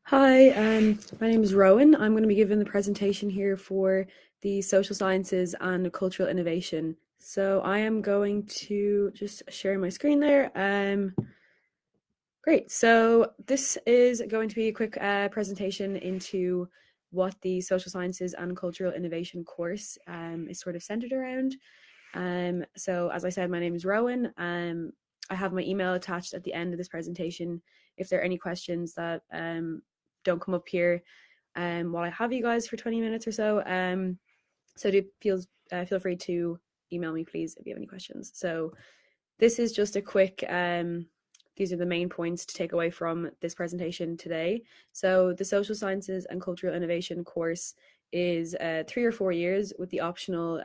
Hi, my name is Rowan. I'm going to be giving the presentation here for the social sciences and cultural innovation. So I am going to just share my screen there. Great. So this is going to be a quick presentation into what the social sciences and cultural innovation course is sort of centered around. So as I said, my name is Rowan. I have my email attached at the end of this presentation. If there are any questions that don't come up here while I have you guys for 20 minutes or so, so do feel free to email me, please, if you have any questions. So this is just a quick, these are the main points to take away from this presentation today. So the Social Sciences and Cultural Innovation course is 3 or 4 years with the optional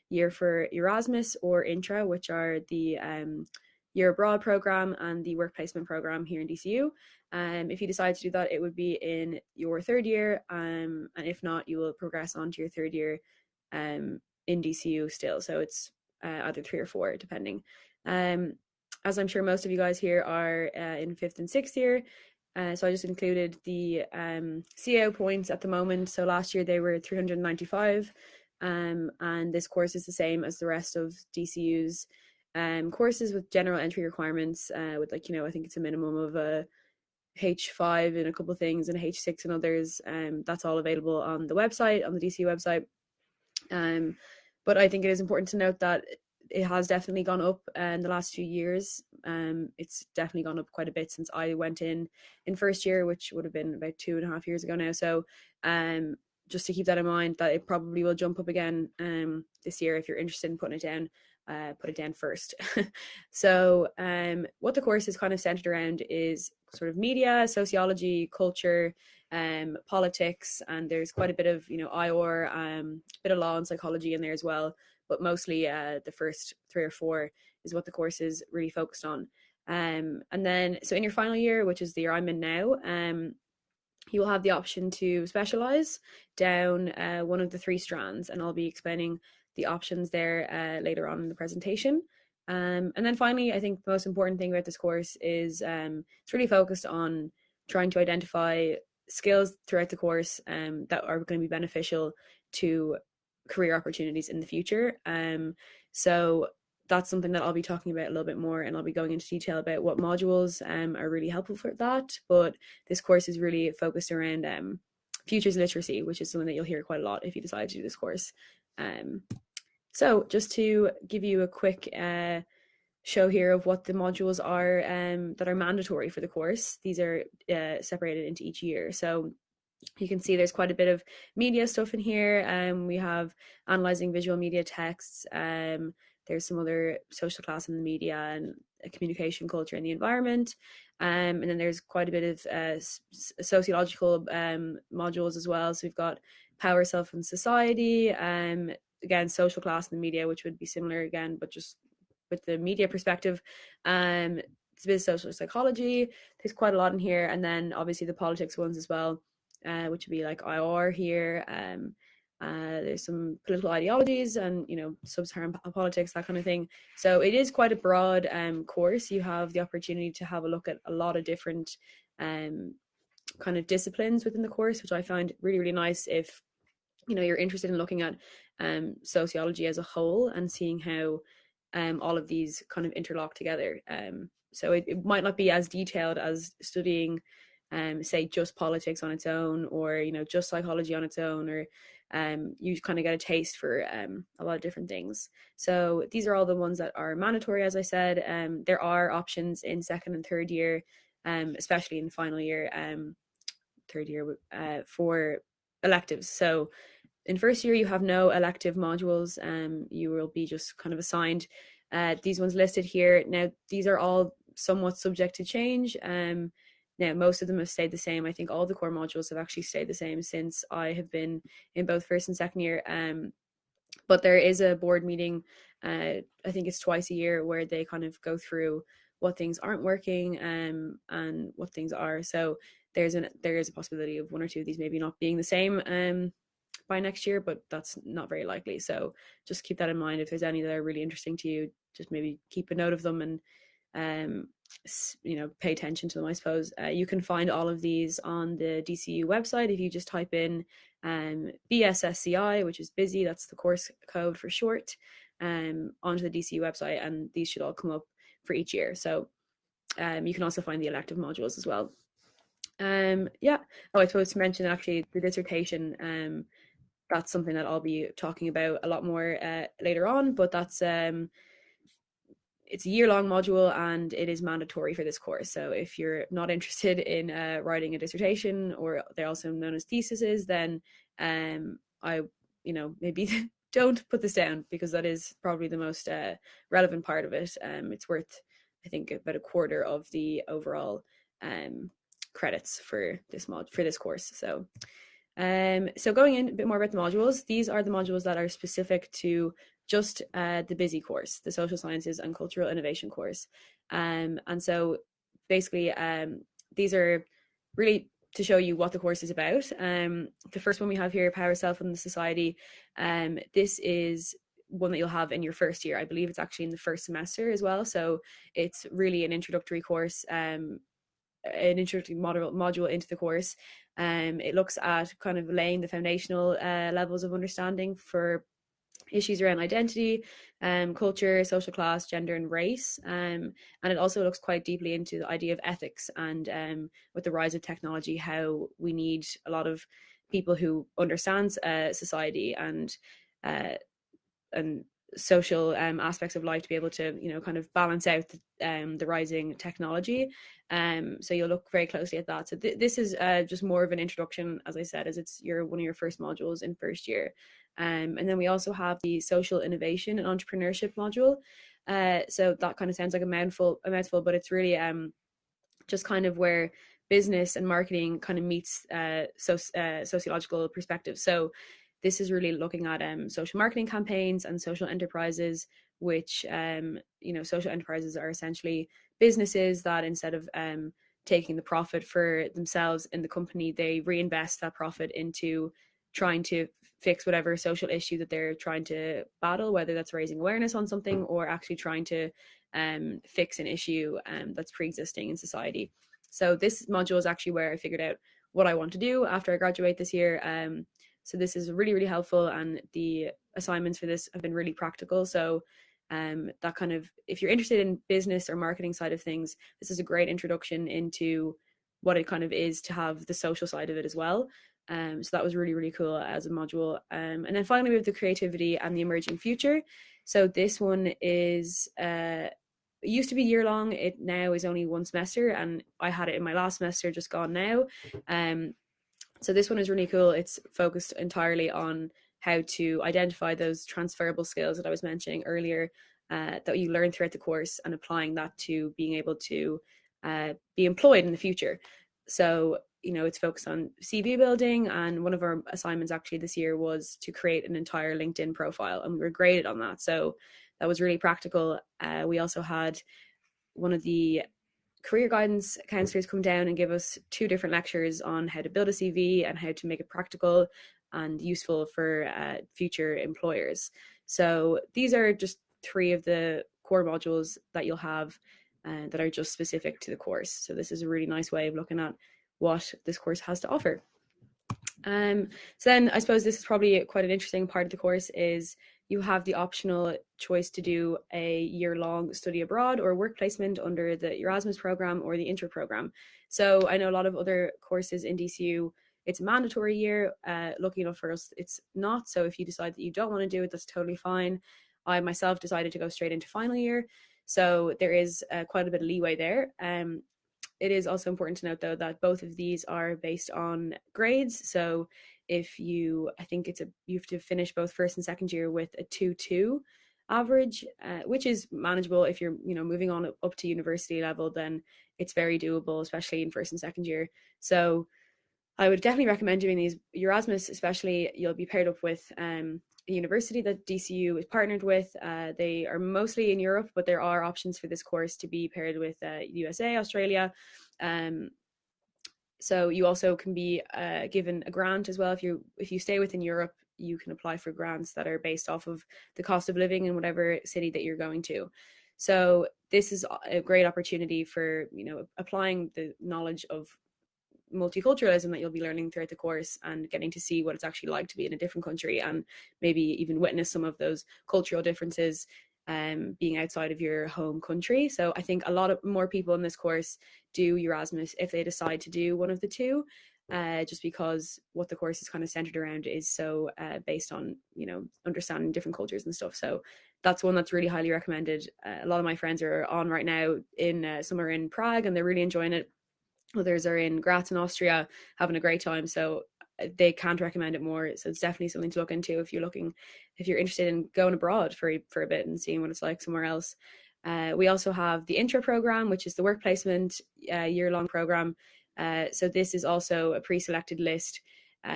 year for Erasmus or Intra, which are the year abroad program and the work placement program here in DCU. If you decide to do that, it would be in your third year, and if not, you will progress on to your third year in DCU still. So it's either 3 or 4, depending. Um, as I'm sure most of you guys here are in fifth and sixth year, so I just included the CAO points at the moment. So last year they were 395, and this course is the same as the rest of DCU's courses with general entry requirements. With I think it's a minimum of a H5 in a couple of things and a H6 in others. That's all available on the website, on the DCU website. Um, but I think it is important to note that it has definitely gone up in the last few years. It's definitely gone up quite a bit since I went in first year, which would have been about 2.5 years ago now. So just to keep that in mind, that it probably will jump up again this year. If you're interested in putting it down, put it down first. So what the course is kind of centered around is sort of media, sociology, culture, politics, and there's quite a bit of IOR, bit of law and psychology in there as well. But mostly the first 3 or 4 is what the course is really focused on. And then, so in your final year, which is the year I'm in now, you will have the option to specialize down one of the 3 strands, and I'll be explaining the options there later on in the presentation. And then finally, I think the most important thing about this course is it's really focused on trying to identify skills throughout the course that are going to be beneficial to career opportunities in the future. So that's something that I'll be talking about a little bit more, and I'll be going into detail about what modules are really helpful for that. But this course is really focused around futures literacy, which is something that you'll hear quite a lot if you decide to do this course. Um, so just to give you a quick show here of what the modules are that are mandatory for the course. These are separated into each year. So you can see there's quite a bit of media stuff in here. We have analyzing visual media texts. There's some other social class in the media and communication culture and the environment. And then there's quite a bit of sociological modules as well. So we've got power, self, and society. Again, social class in the media, which would be similar again, but just with the media perspective. It's a bit of social psychology. There's quite a lot in here. And then obviously the politics ones as well, which would be like IR here. There's some political ideologies and sub-Saharan politics, that kind of thing. So it is quite a broad course. You have the opportunity to have a look at a lot of different kind of disciplines within the course, which I find really, really nice if you're interested in looking at sociology as a whole and seeing how all of these kind of interlock together. So it might not be as detailed as studying say just politics on its own, or just psychology on its own, or you kind of get a taste for a lot of different things. So these are all the ones that are mandatory, as I said. There are options in second and third year, especially in final year, third year, for electives. So in first year you have no elective modules. You will be just kind of assigned these ones listed here. Now these are all somewhat subject to change. Now most of them have stayed the same. I think all the core modules have actually stayed the same since I have been in both first and second year. But there is a board meeting, I think it's twice a year, where they kind of go through what things aren't working and what things are. So there is a possibility of one or two of these maybe not being the same by next year, but that's not very likely. So just keep that in mind. If there's any that are really interesting to you, just maybe keep a note of them, and pay attention to them, I suppose. You can find all of these on the DCU website if you just type in BSSCI, which is busy, that's the course code for short, onto the DCU website, and these should all come up for each year. So you can also find the elective modules as well. Yeah. Oh, I suppose to mention actually the dissertation. That's something that I'll be talking about a lot more later on, but that's it's a year-long module and it is mandatory for this course. So if you're not interested in writing a dissertation, or they're also known as theses, then I, maybe don't put this down, because that is probably the most relevant part of it. It's worth, I think, about a quarter of the overall credits for this course. So going in a bit more about the modules, these are the modules that are specific to just the busy course, the social sciences and cultural innovation course. And so basically, these are really to show you what the course is about. The first one we have here, Power, Self and the Society. This is one that you'll have in your first year. I believe it's actually in the first semester as well. So it's really an introductory course, an introductory module into the course. It looks at kind of laying the foundational levels of understanding for issues around identity, culture, social class, gender, and race. And it also looks quite deeply into the idea of ethics, and with the rise of technology, how we need a lot of people who understand society uh, and social aspects of life to be able to kind of balance out the rising technology. So you'll look very closely at that. So this is just more of an introduction, as I said, as it's one of your first modules in first year. And then we also have the social innovation and entrepreneurship module. So that kind of sounds like a mouthful, but it's really just kind of where business and marketing kind of meets sociological perspectives. So this is really looking at social marketing campaigns and social enterprises, which social enterprises are essentially businesses that, instead of taking the profit for themselves in the company, they reinvest that profit into trying to fix whatever social issue that they're trying to battle, whether that's raising awareness on something or actually trying to fix an issue that's pre-existing in society. So this module is actually where I figured out what I want to do after I graduate this year. So this is really, really helpful, and the assignments for this have been really practical. So that kind of, if you're interested in business or marketing side of things, this is a great introduction into what it kind of is to have the social side of it as well. So that was really, really cool as a module. And then finally, we have the creativity and the emerging future. So this one is it used to be year long. It now is only one semester, and I had it in my last semester, just gone now. So this one is really cool. It's focused entirely on how to identify those transferable skills that I was mentioning earlier, that you learn throughout the course, and applying that to being able to be employed in the future. So it's focused on CV building, and one of our assignments actually this year was to create an entire LinkedIn profile, and we were graded on that. So that was really practical. We also had one of the career guidance counselors come down and give us 2 different lectures on how to build a CV and how to make it practical and useful for future employers. So these are just 3 of the core modules that you'll have that are just specific to the course. So this is a really nice way of looking at what this course has to offer. So then I suppose this is probably quite an interesting part of the course, is you have the optional choice to do a year-long study abroad or work placement under the Erasmus program or the Inter program. So I know a lot of other courses in DCU, it's a mandatory year. Lucky enough for us, it's not. So if you decide that you don't want to do it, that's totally fine. I myself decided to go straight into final year. So there is quite a bit of leeway there. It is also important to note, though, that both of these are based on grades. So if I think you have to finish both first and second year with a 2.2 average, which is manageable. If you're moving on up to university level, then it's very doable, especially in first and second year. So I would definitely recommend doing these. Erasmus, especially, you'll be paired up with a university that DCU is partnered with. They are mostly in Europe, but there are options for this course to be paired with USA, Australia. So you also can be given a grant as well. If you stay within Europe, you can apply for grants that are based off of the cost of living in whatever city that you're going to. So this is a great opportunity for, applying the knowledge of multiculturalism that you'll be learning throughout the course and getting to see what it's actually like to be in a different country, and maybe even witness some of those cultural differences, being outside of your home country. So I think a lot of more people in this course do Erasmus if they decide to do one of the two, just because what the course is kind of centered around is so based on, understanding different cultures and stuff. So that's one that's really highly recommended. A lot of my friends are on right now in some are in Prague and they're really enjoying it. Others are in Graz in Austria, having a great time. So they can't recommend it more. So it's definitely something to look into if you're interested in going abroad for a bit and seeing what it's like somewhere else. We also have the intro program, which is the work placement year-long program. So this is also a pre-selected list.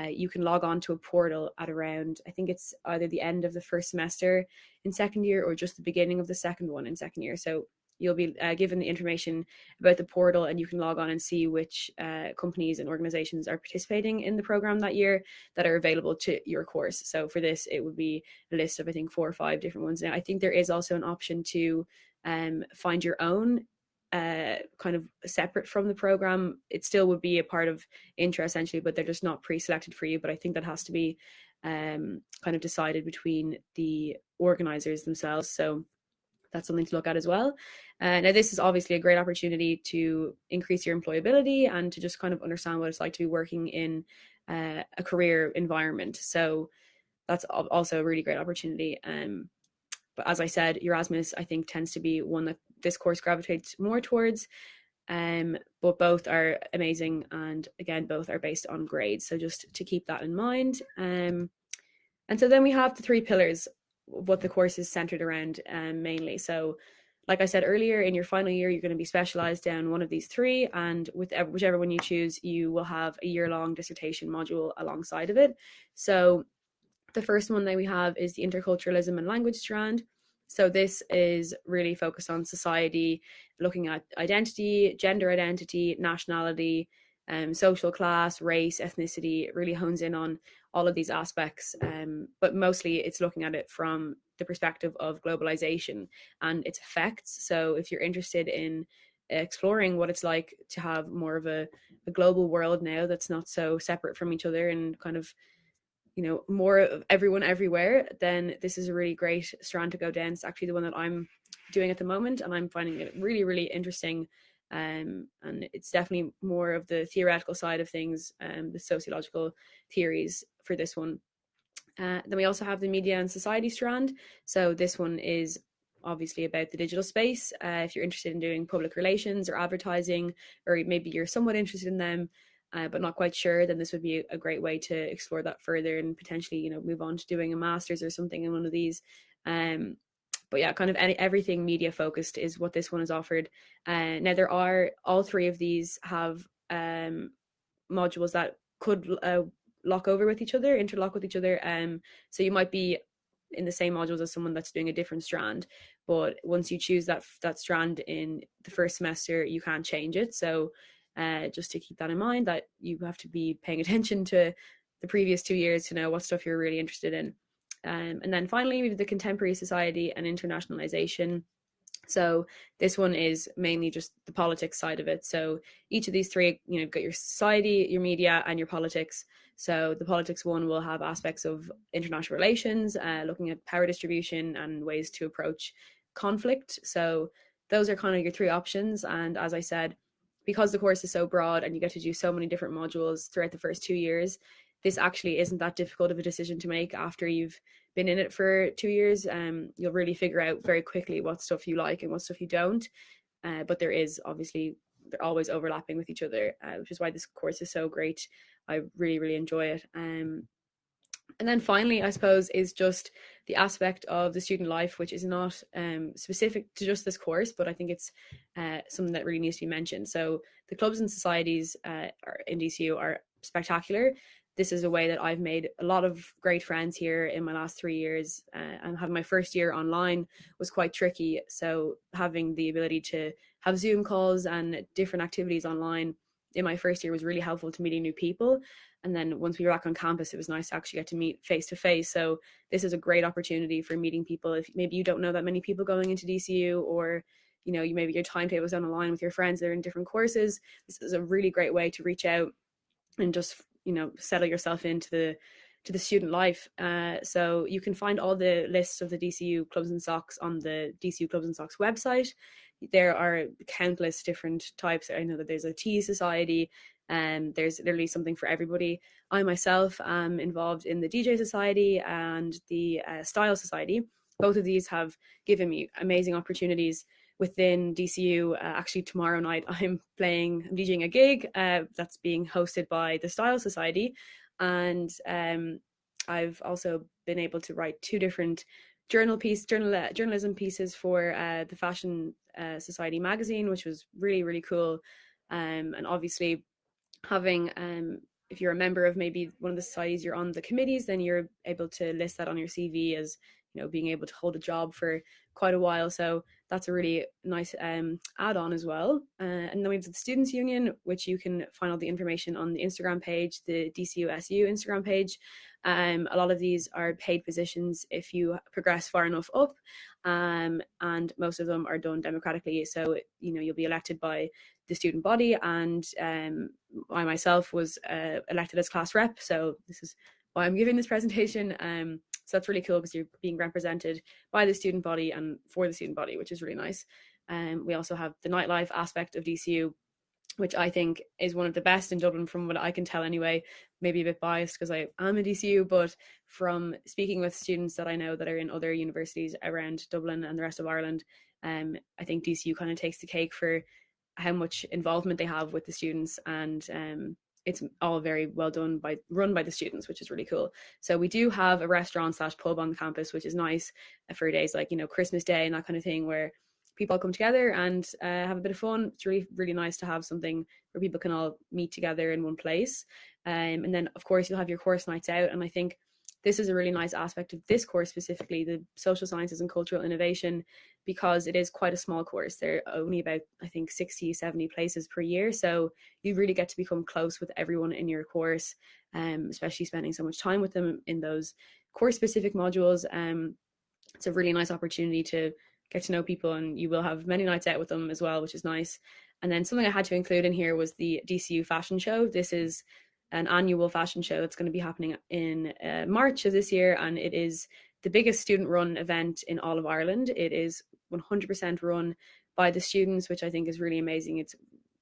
You can log on to a portal at around, I think it's either the end of the first semester in second year or just the beginning of the second one in second year. So you'll be given the information about the portal, and you can log on and see which companies and organizations are participating in the program that year that are available to your course. So for this, it would be a list of, I think, 4 or 5 different ones. Now, I think there is also an option to find your own kind of separate from the program. It still would be a part of intro essentially, but they're just not pre-selected for you. But I think that has to be kind of decided between the organizers themselves. So that's something to look at as well. Now, this is obviously a great opportunity to increase your employability and to just kind of understand what it's like to be working in a career environment. So that's also a really great opportunity. But as I said, Erasmus, I think, tends to be one that this course gravitates more towards. But both are amazing. And again, both are based on grades. So just to keep that in mind. And so then we have the 3 pillars of what the course is centered around mainly. So like I said earlier, in your final year, you're going to be specialized down one of these 3. And with whichever one you choose, you will have a year-long dissertation module alongside of it. So the first one that we have is the interculturalism and language strand. So this is really focused on society, looking at identity, gender identity, nationality, social class, race, ethnicity. It really hones in on all of these aspects, but mostly it's looking at it from the perspective of globalization and its effects. So if you're interested in exploring what it's like to have more of a global world now that's not so separate from each other and kind of, more of everyone everywhere, then this is a really great strand to go down. It's actually the one that I'm doing at the moment, and I'm finding it really, really interesting. And it's definitely more of the theoretical side of things, the sociological theories for this one. Then we also have the media and society strand. So this one is obviously about the digital space. If you're interested in doing public relations or advertising, or maybe you're somewhat interested in them, but not quite sure, then this would be a great way to explore that further and potentially, move on to doing a master's or something in one of these. But yeah, kind of everything media focused is what this one is offered. Now there are all 3 of these have modules that could lock over with each other, interlock with each other. So you might be in the same modules as someone that's doing a different strand, but once you choose that strand in the first semester, you can't change it. So just to keep that in mind, that you have to be paying attention to the previous 2 years to know what stuff you're really interested in. And then finally, we have the contemporary society and internationalization. So this one is mainly just the politics side of it. So each of these 3, you've got your society, your media, and your politics. So the politics one will have aspects of international relations, looking at power distribution and ways to approach conflict. So those are kind of your 3 options. And as I said, because the course is so broad and you get to do so many different modules throughout the first 2 years, this actually isn't that difficult of a decision to make after you've been in it for 2 years. You'll really figure out very quickly what stuff you like and what stuff you don't. But there is obviously, they're always overlapping with each other, which is why this course is so great. I really, really enjoy it. And then finally, I suppose, is just the aspect of the student life, which is not specific to just this course, but I think it's something that really needs to be mentioned. So the clubs and societies in DCU are spectacular. This is a way that I've made a lot of great friends here in my last 3 years, and having my first year online was quite tricky. So having the ability to have Zoom calls and different activities online in my first year was really helpful to meeting new people. And then once we were back on campus, it was nice to actually get to meet face to face. So this is a great opportunity for meeting people. If maybe you don't know that many people going into DCU, or you maybe your timetable is on the line with your friends that are in different courses, this is a really great way to reach out and just settle yourself into the student life. So you can find all the lists of the DCU clubs and socks on the DCU clubs and socks website. There are countless different types. I know that there's a tea society, and there's literally something for everybody. I myself am involved in the DJ Society and the Style Society. Both of these have given me amazing opportunities within DCU. Actually, tomorrow night I'm DJing a gig that's being hosted by the Style Society, and I've also been able to write 2 different journalism pieces for the Fashion Society magazine, which was really, really cool. And obviously, having if you're a member of maybe one of the societies, you're on the committees, then you're able to list that on your CV as being able to hold a job for quite a while. So that's a really nice add-on as well. And then we have the Students' Union, which you can find all the information on the Instagram page, the DCUSU Instagram page. A lot of these are paid positions if you progress far enough up, and most of them are done democratically. So you'll be elected by the student body, and I myself was elected as class rep. So this is why I'm giving this presentation. So that's really cool because you're being represented by the student body and for the student body, which is really nice. We also have the nightlife aspect of DCU, which I think is one of the best in Dublin from what I can tell anyway. Maybe a bit biased because I am a DCU, but from speaking with students that I know that are in other universities around Dublin and the rest of Ireland, I think DCU kind of takes the cake for how much involvement they have with the students, and it's all very well run by the students, which is really cool. So we do have a restaurant / pub on campus, which is nice for days like Christmas Day and that kind of thing, where people all come together and have a bit of fun. It's really, really nice to have something where people can all meet together in one place. And then, of course, you'll have your course nights out. And I think this is a really nice aspect of this course, specifically the social sciences and cultural innovation, because it is quite a small course. There are only about, I think, 60, 70 places per year. So you really get to become close with everyone in your course, especially spending so much time with them in those course-specific modules. It's a really nice opportunity to get to know people, and you will have many nights out with them as well, which is nice. And then something I had to include in here was the DCU fashion show. This is an annual fashion show that's going to be happening in March of this year, and it is the biggest student run event in all of Ireland. It is 100% run by the students, which I think is really amazing.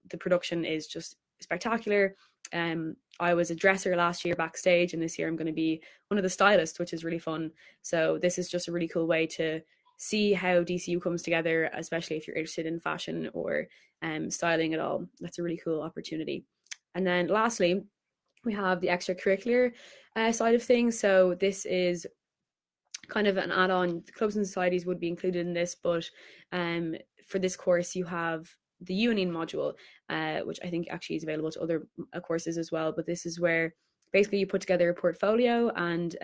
The production is just spectacular. I was a dresser last year backstage, and this year I'm going to be one of the stylists, which is really fun. So this is just a really cool way to see how DCU comes together, especially if you're interested in fashion or styling at all. That's a really cool opportunity. And then lastly, we have the extracurricular side of things. So this is kind of an add-on. The clubs and societies would be included in this, but for this course you have the union module, which I think actually is available to other courses as well. But this is where basically you put together a portfolio, and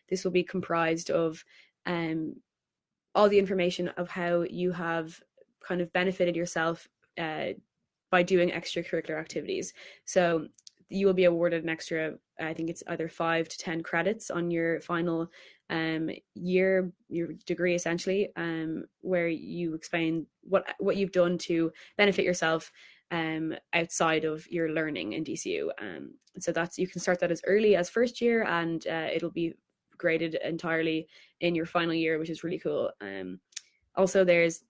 this will be comprised of all the information of how you have kind of benefited yourself by doing extracurricular activities. So you will be awarded an extra, I think it's either 5 to 10 credits on your final year, your degree essentially, where you explain what you've done to benefit yourself outside of your learning in DCU. So that's, you can start that as early as first year, and it'll be graded entirely in your final year, which is really cool. Also, there's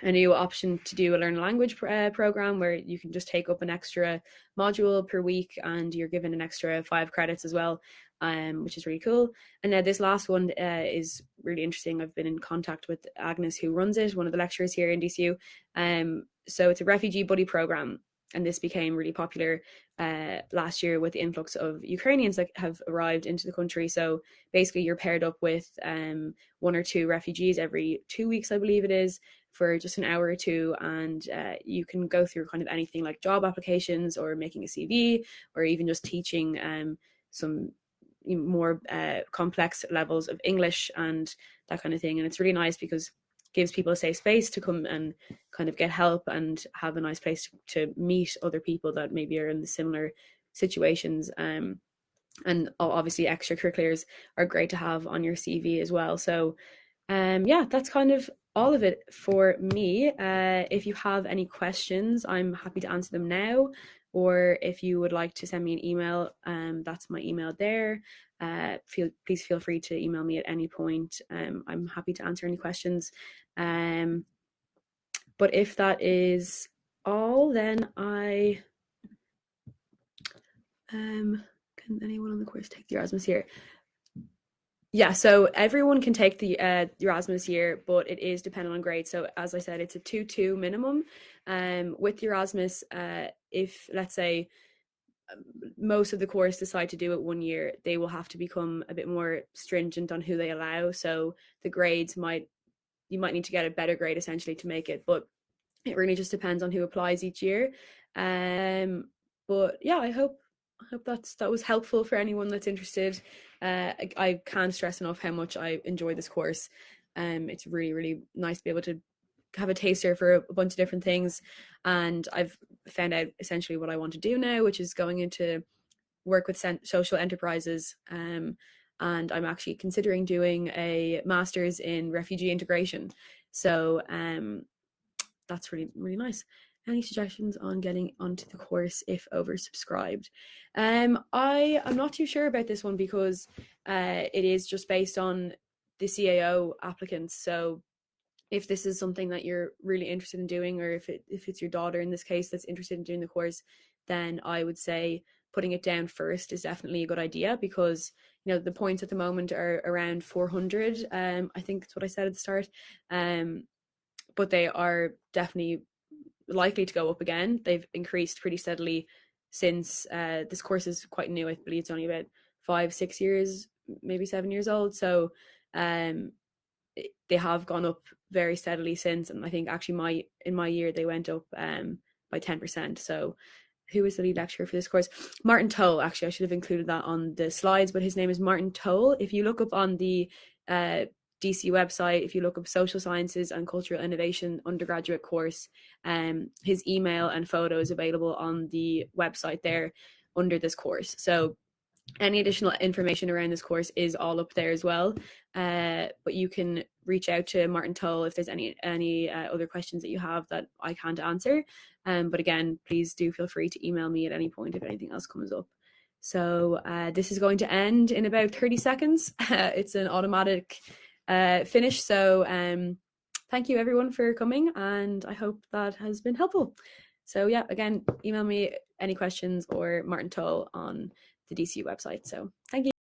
a new option to do a learn a language program where you can just take up an extra module per week, and you're given an extra 5 credits as well, which is really cool. And this last one is really interesting. I've been in contact with Agnes, who runs it, one of the lecturers here in DCU. So it's a refugee buddy program, and this became really popular last year with the influx of Ukrainians that have arrived into the country. So basically you're paired up with 1 or 2 refugees every 2 weeks, I believe it is, for just an hour or two, and you can go through kind of anything like job applications or making a CV, or even just teaching some more complex levels of English and that kind of thing. And it's really nice because gives people a safe space to come and kind of get help and have a nice place to meet other people that maybe are in the similar situations. And obviously extracurriculars are great to have on your CV as well. So yeah, that's kind of all of it for me. If you have any questions, I'm happy to answer them now. Or if you would like to send me an email, that's my email there. Please feel free to email me at any point. I'm happy to answer any questions. But if that is all, then can anyone on the course take the Erasmus year? Yeah, so everyone can take the Erasmus year, but it is dependent on grade. So as I said, it's a 2-2 minimum. With Erasmus, if let's say most of the course decide to do it 1 year, they will have to become a bit more stringent on who they allow. So the grades you might need to get a better grade essentially to make it, but it really just depends on who applies each year. But yeah, I hope that was helpful for anyone that's interested. I can't stress enough how much I enjoy this course. It's really, really nice to be able to have a taster for a bunch of different things, and I've found out essentially what I want to do now, which is going into work with social enterprises. And I'm actually considering doing a master's in refugee integration. So that's really, really nice. Any suggestions on getting onto the course if oversubscribed? I'm not too sure about this one because it is just based on the CAO applicants. So if this is something that you're really interested in doing, or if it's your daughter in this case that's interested in doing the course, then I would say putting it down first is definitely a good idea, because the points at the moment are around 400. I think that's what I said at the start. But they are definitely likely to go up again. They've increased pretty steadily since this course is quite new. I believe it's only about 5-6 years, maybe 7 years old. So they have gone up very steadily since, and I think actually in my year they went up by 10%. So who is the lead lecturer for this course? Martin Toll. Actually, I should have included that on the slides, but his name is Martin Toll. If you look up on the DCU website, if you look up Social Sciences and Cultural Innovation undergraduate course, his email and photo is available on the website there under this course. So any additional information around this course is all up there as well. But you can reach out to Martin Toll if there's any other questions that you have that I can't answer. But again, please do feel free to email me at any point if anything else comes up. So this is going to end in about 30 seconds. It's an automatic finish. So thank you everyone for coming, and I hope that has been helpful. So yeah, again, email me any questions or Martin Toll on the DCU website. So thank you.